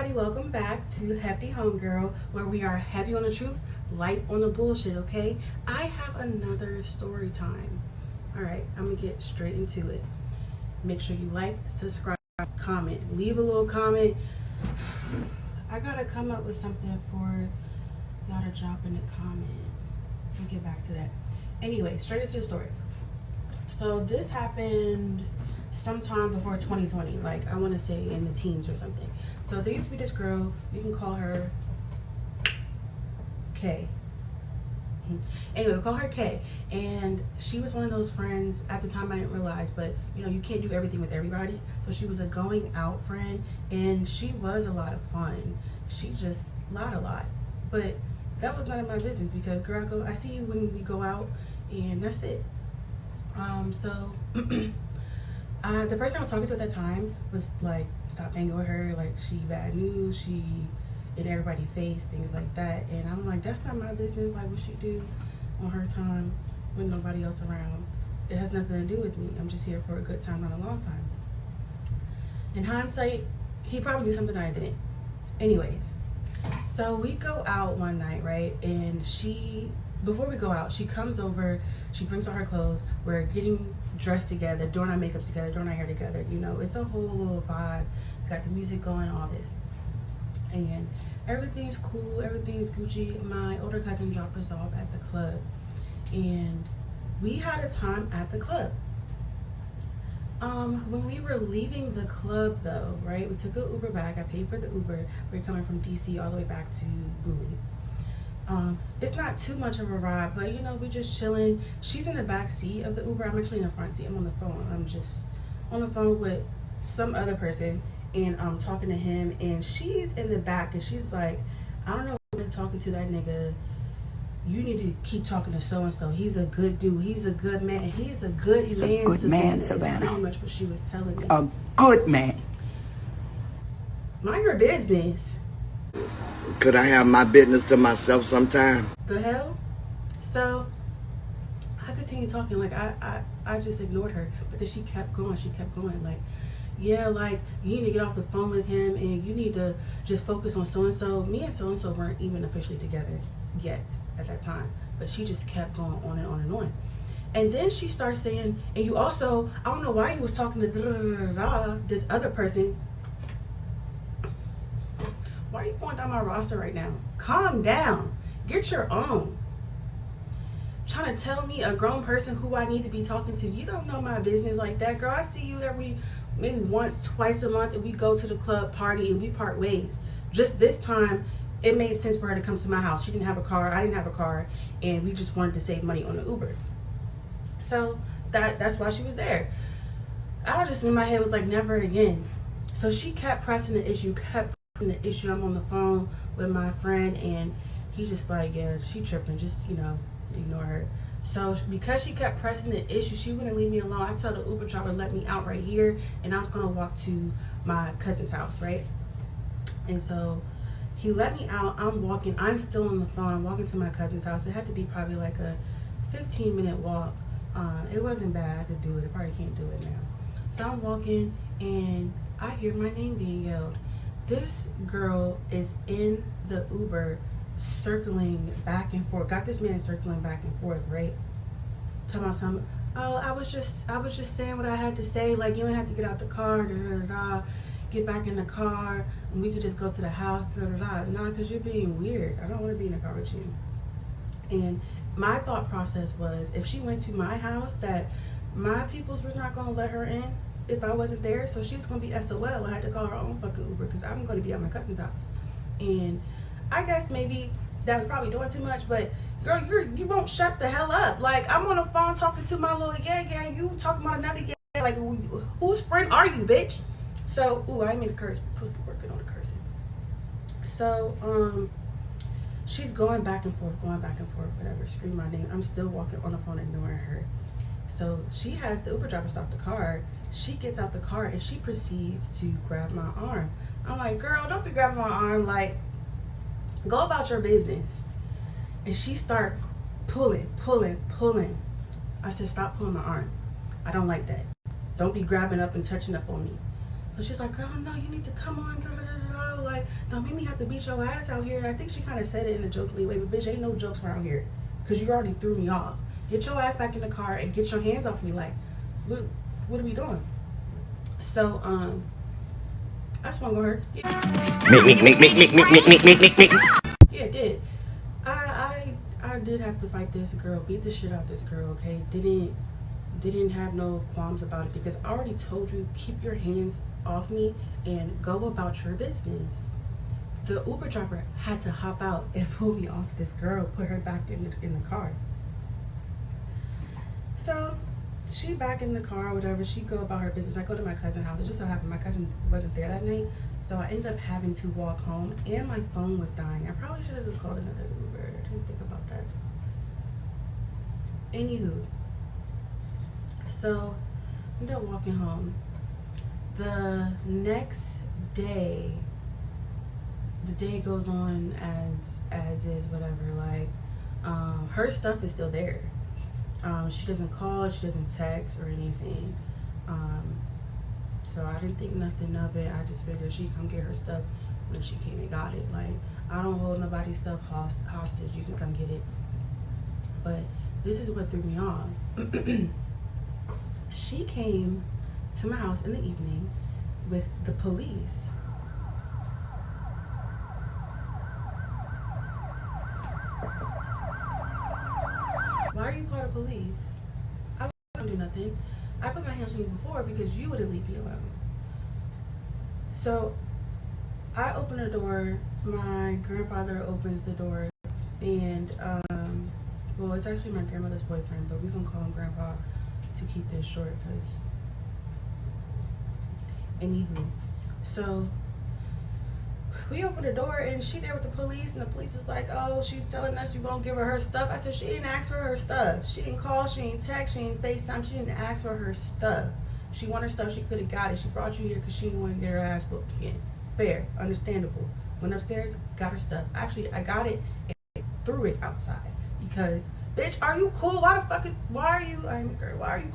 everybody, welcome back to Hefty Homegirl, where we are heavy on the truth, light on the bullshit, okay? I have another story time. Alright, I'm gonna get straight into it. Make sure you like, subscribe, comment. Leave a little comment. I gotta come up with something for y'all to drop in the comment. We'll get back to that. Anyway, straight into the story. So this happened sometime before 2020, like I want to say in the teens or something. So there used to be this girl, we can call her K. Anyway, we'll call her K. And she was one of those friends, at the time I didn't realize, but you know, you can't do everything with everybody. So she was a going out friend, and she was a lot of fun. She just lied a lot. But that was none of my business, because girl, I see you when we go out, and that's it. The person I was talking to at that time was like, stop hanging with her, like she bad news, she in everybody's face, things like that. And I'm like, that's not my business, like what she do on her time with nobody else around. It has nothing to do with me. I'm just here for a good time, not a long time. In hindsight, he probably knew something I didn't. Anyways, so we go out one night, right? And before we go out, she comes over, she brings all her clothes, we're getting dressed together, doing our makeups together, doing our hair together, you know, it's a whole little vibe, got the music going, all this. And everything's cool, everything's Gucci. My older cousin dropped us off at the club, and we had a time at the club. When we were leaving the club though, right, we took an Uber back, I paid for the Uber, we're coming from DC all the way back to Bowie. It's not too much of a ride, but you know, we just chilling. She's in the back seat of the Uber, I'm actually in the front seat. I'm on the phone, I'm just on the phone with some other person, and I'm talking to him, and she's in the back, and she's like, I don't know what you're talking to that nigga, you need to keep talking to so-and-so, he's a good dude, he's a good man, he's a good He's man, a good man, That's Savannah. pretty much what she was telling me. A good man. Mind your business. Could I have my business to myself sometime? The hell? So I continued talking, like I just ignored her, but then she kept going, like, yeah, like you need to get off the phone with him, and you need to just focus on so-and-so. Me and so-and-so weren't even officially together yet at that time, but she just kept going on and on and on. And then she starts saying, and you also, I don't know why you was talking to this other person. Why are you going down my roster right now? Calm down. Get your own. Trying to tell me, a grown person, who I need to be talking to. You don't know my business like that, girl. I see you maybe once, twice a month, and we go to the club, party, and we part ways. Just this time, it made sense for her to come to my house. She didn't have a car, I didn't have a car, and we just wanted to save money on the Uber. So that's why she was there. I just, in my head, was like, never again. So she kept pressing the issue, I'm on the phone with my friend, and he just like, yeah, she tripping, just, you know, ignore her. So because she kept pressing the issue, she wouldn't leave me alone. I tell the Uber driver, let me out right here, and I was gonna walk to my cousin's house, right? And so he let me out. I'm walking, I'm still on the phone, I'm walking to my cousin's house. It had to be probably like a 15-minute walk. It wasn't bad, I could do it. I probably can't do it now. So I'm walking, and I hear my name being yelled. This girl is in the Uber circling back and forth. Got this man circling back and forth, right? Talking about something. Oh, I was just saying what I had to say. Like, you don't have to get out the car, get back in the car, and we could just go to the house, Nah, because you're being weird. I don't want to be in the car with you. And my thought process was, if she went to my house, that my peoples were not going to let her in if I wasn't there, so she was gonna be SOL. I had to call her own fucking Uber, because I'm gonna be at my cousin's house. And I guess maybe that was probably doing too much, but girl, you won't shut the hell up. Like, I'm on the phone talking to my little gang, you talking about another gang, like, whose friend are you, bitch? So, I didn't mean to curse, supposed to be working on the cursing. So, she's going back and forth, whatever, scream my name. I'm still walking on the phone, ignoring her. So she has the Uber driver stop the car. She gets out the car, and she proceeds to grab my arm. I'm like, girl, don't be grabbing my arm. Like, go about your business. And she start pulling. I said, stop pulling my arm. I don't like that. Don't be grabbing up and touching up on me. So she's like, girl, no, you need to come on. no, like, don't make me have to beat your ass out here. And I think she kind of said it in a jokingly way, but bitch, ain't no jokes around here. Because you already threw me off. Get your ass back in the car and get your hands off me. Like, what are we doing? So, I swung on her. Yeah. Yeah, it did. I did have to fight this girl, beat the shit out this girl, okay? Didn't have no qualms about it because I already told you, keep your hands off me and go about your business. The Uber driver had to hop out and pull me off this girl, put her back in the car. So she back in the car, whatever, she go about her business. I go to my cousin's house. It just so happened my cousin wasn't there that night, so I ended up having to walk home and my phone was dying. I probably should have just called another Uber. I didn't think about that. Anywho, so I ended up walking home. The next day, the day goes on as is, whatever. Like, her stuff is still there. She doesn't call, she doesn't text or anything. So I didn't think nothing of it. I just figured she'd come get her stuff when she came and got it. Like, I don't hold nobody's stuff hostage. You can come get it. But this is what threw me off. She came to my house in the evening with the police. Why are you called the police? I wouldn't do nothing. I put my hands on you before because you wouldn't leave me alone. So I open the door, my grandfather opens the door, and well, it's actually my grandmother's boyfriend, but we're gonna call him Grandpa to keep this short, because anywho. So we opened the door and she there with the police, and the police is like, oh, she's telling us you won't give her stuff. I said, she didn't ask for her stuff. She didn't call, she didn't text, she didn't FaceTime, she didn't ask for her stuff. She wanted her stuff, she could have got it. She brought you here because she didn't want to get her ass whooped again. Fair, understandable. Went upstairs, got her stuff. Actually, I got it and threw it outside because, bitch, are you cool? Why are you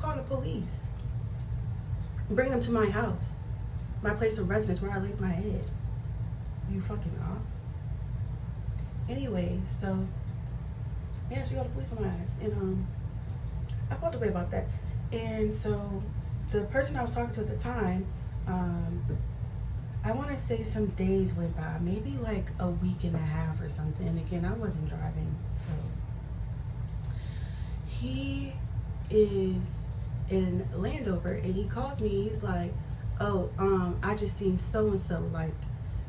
calling the police? Bring them to my house, my place of residence where I laid my head. You fucking off. Anyway, so yeah, she got the police on my ass, and I felt the way about that. And so the person I was talking to at the time, I want to say some days went by, maybe like a week and a half or something. And again, I wasn't driving, so he is in Landover, and he calls me. He's like, oh, I just seen so and so, like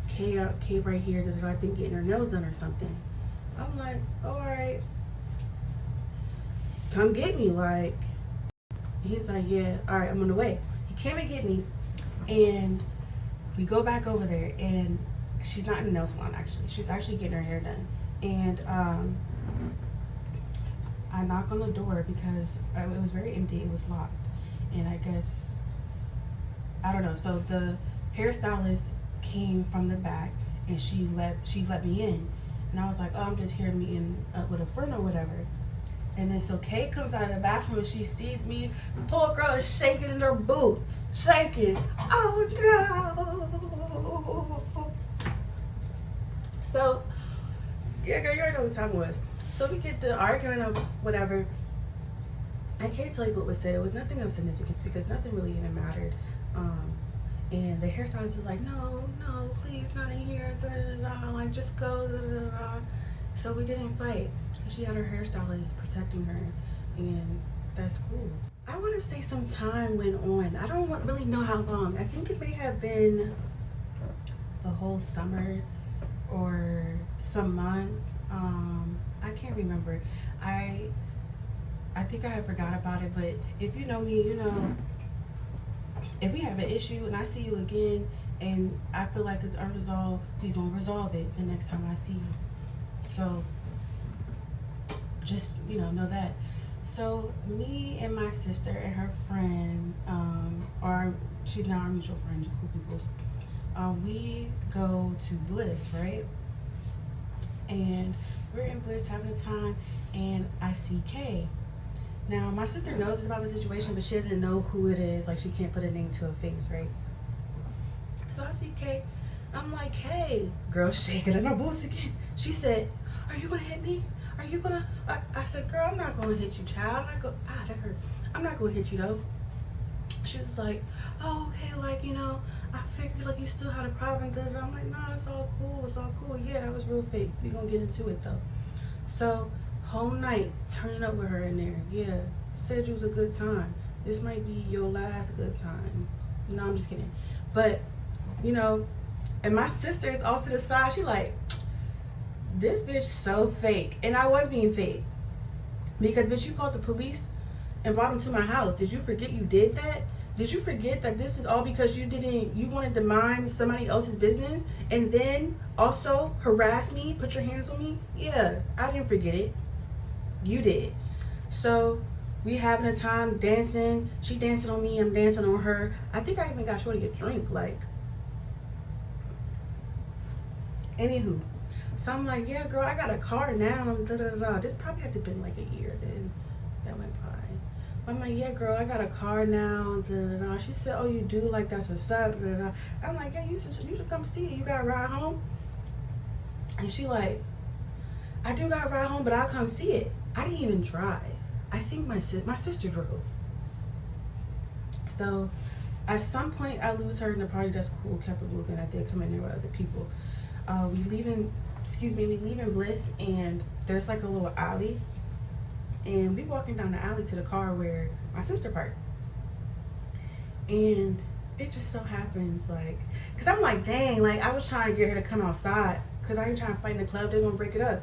K right here, that I think getting her nails done or something. I'm like, all right, come get me. Like, he's like, yeah, all right, I'm on the way. He came and get me, and we go back over there, and she's not in the nail salon, actually. She's actually getting her hair done. And I knock on the door because it was very empty. It was locked, and I guess, I don't know. So the hairstylist came from the back, and she let me in, and I was like, oh, I'm just here meeting up with a friend or whatever. And then so Kay comes out of the bathroom and she sees me. The poor girl is shaking in her boots, shaking. Oh no! So yeah, girl, you already know what time it was. So we get the arguing or whatever. I can't tell you what was said. It was nothing of significance because nothing really even mattered. And the hairstylist is like, no, please, not in here, da, da, da, like, just go, da, da, da. So we didn't fight. She had her hairstylist protecting her, and that's cool. I want to say some time went on. I don't really know how long. I think it may have been the whole summer or some months. I can't remember. I think I had forgot about it, but if you know me, you know, if we have an issue and I see you again and I feel like it's unresolved, we gonna resolve it the next time I see you. So just, you know that. So me and my sister and her friend, she's now our mutual friend, cool people. We go to Bliss, right? And we're in Bliss having a time, and I see Kay. Now, my sister knows about the situation, but she doesn't know who it is. Like, she can't put a name to a face, right? So I see Kay I'm like, hey, girl, shaking in her boots again. She said, are you gonna hit me? Are you gonna? I said, girl, I'm not gonna hit you, child. That hurt. I'm not gonna hit you though. She was like, oh, okay, like, you know, I figured like you still had a problem. I'm like, nah, it's all cool. It's all cool. Yeah, that was real fake. We gonna get into it though. So, whole night turning up with her in there. Yeah, said it was a good time. This might be your last good time. No, I'm just kidding. But, you know, and my sister is off to the side. She like, this bitch so fake. And I was being fake. Because, bitch, you called the police and brought them to my house. Did you forget you did that? Did you forget that this is all because you wanted to mind somebody else's business and then also harass me, put your hands on me? Yeah, I didn't forget it. You did. So we having a time dancing. She dancing on me, I'm dancing on her. I think I even got Shorty a drink, like. Anywho, so I'm like, yeah, girl, I got a car now. This probably had to been like a year then that went by. I'm like, yeah, girl, I got a car now. She said, oh, you do? Like, that's what's up. I'm like, yeah, you should come see it. You got a ride home? And she like, I do got a ride home, but I'll come see it. I didn't even drive. I think my sister drove. So at some point, I lose her in the party. That's cool. Kept it moving. I did come in there with other people. We leaving Bliss, and there's like a little alley. And we walking down the alley to the car where my sister parked. And it just so happens, like, because I'm like, dang, like, I was trying to get her to come outside because I ain't trying to fight in the club. They're going to break it up.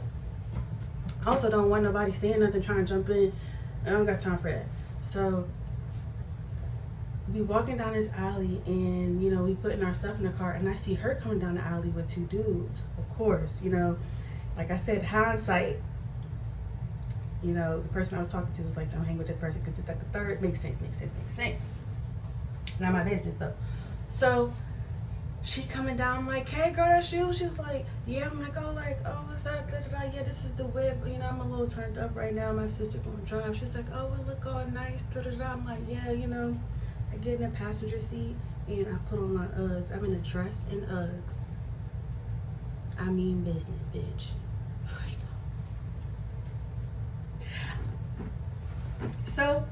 I also don't want nobody saying nothing, trying to jump in. I don't got time for that. So we walking down this alley, and, you know, we putting our stuff in the car, and I see her coming down the alley with two dudes. Of course, you know, like I said, hindsight. You know, the person I was talking to was like, don't hang with this person because it's like the third. Makes sense. Not my business, though. So, she coming down, I'm like, hey, girl, that's you? She's like, yeah. I'm like, oh, what's up? Yeah, this is the whip. You know, I'm a little turned up right now. My sister gonna drive. She's like, oh, it look all nice. I'm like, yeah, you know. I get in the passenger seat, and I put on my Uggs. I'm in a dress and Uggs. I mean business, bitch. So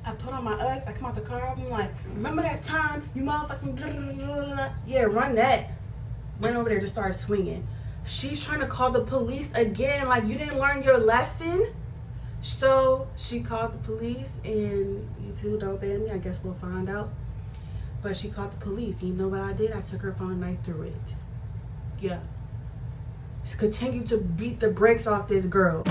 I put on my Uggs, I come out the car, I'm like, remember that time you motherfucking blah, blah, blah, blah. Yeah, run that. Went over there to start swinging. She's trying to call the police again, like, you didn't learn your lesson? So she called the police, and you two don't ban me, I guess we'll find out. But she called the police. You know what I did? I took her phone and I threw it. Yeah. Continue to beat the brakes off this girl.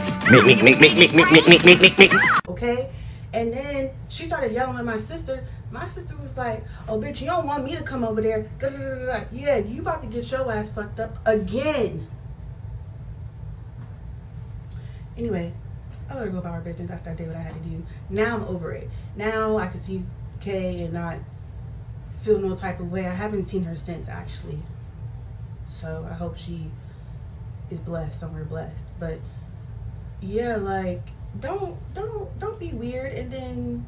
Okay? And then she started yelling at my sister. My sister was like, oh, bitch, you don't want me to come over there. Yeah, you about to get your ass fucked up again. Anyway, I let her go about her business after I did what I had to do. Now I'm over it. Now I can see Kay and not feel no type of way. I haven't seen her since, actually. So I hope she is blessed, somewhere blessed. But yeah, like, don't be weird and then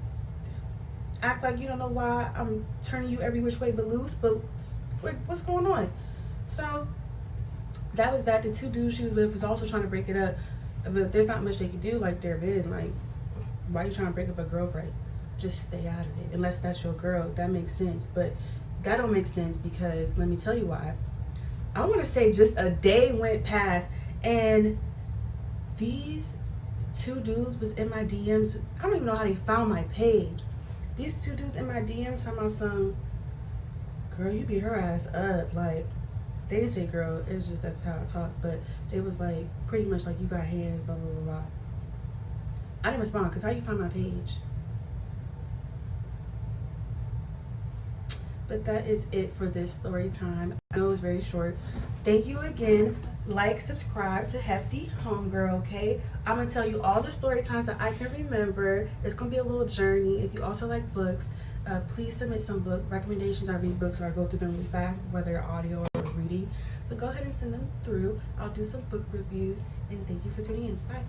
act like you don't know why I'm turning you every which way but loose. But what's going on? So that was that. The two dudes she was with was also trying to break it up, but there's not much they can do. Like, they're bid. Like, why are you trying to break up a girlfriend? Just stay out of it, unless that's your girl. That makes sense. But that don't make sense, because let me tell you why. I want to say just a day went past and these two dudes was in my DMs. I don't even know how they found my page. These two dudes in my DMs talking about some, girl, you beat her ass up. Like, they didn't say girl, it's just that's how I talk, but they was like, pretty much like, you got hands, blah, blah, blah, blah. I didn't respond, because how you find my page? But that is it for this story time. I know it was very short. Thank you again. Like, subscribe to Hefty Homegirl, okay? I'm going to tell you all the story times that I can remember. It's going to be a little journey. If you also like books, please submit some book recommendations. I read books, so I go through them really fast, whether audio or reading. So go ahead and send them through. I'll do some book reviews. And thank you for tuning in. Bye.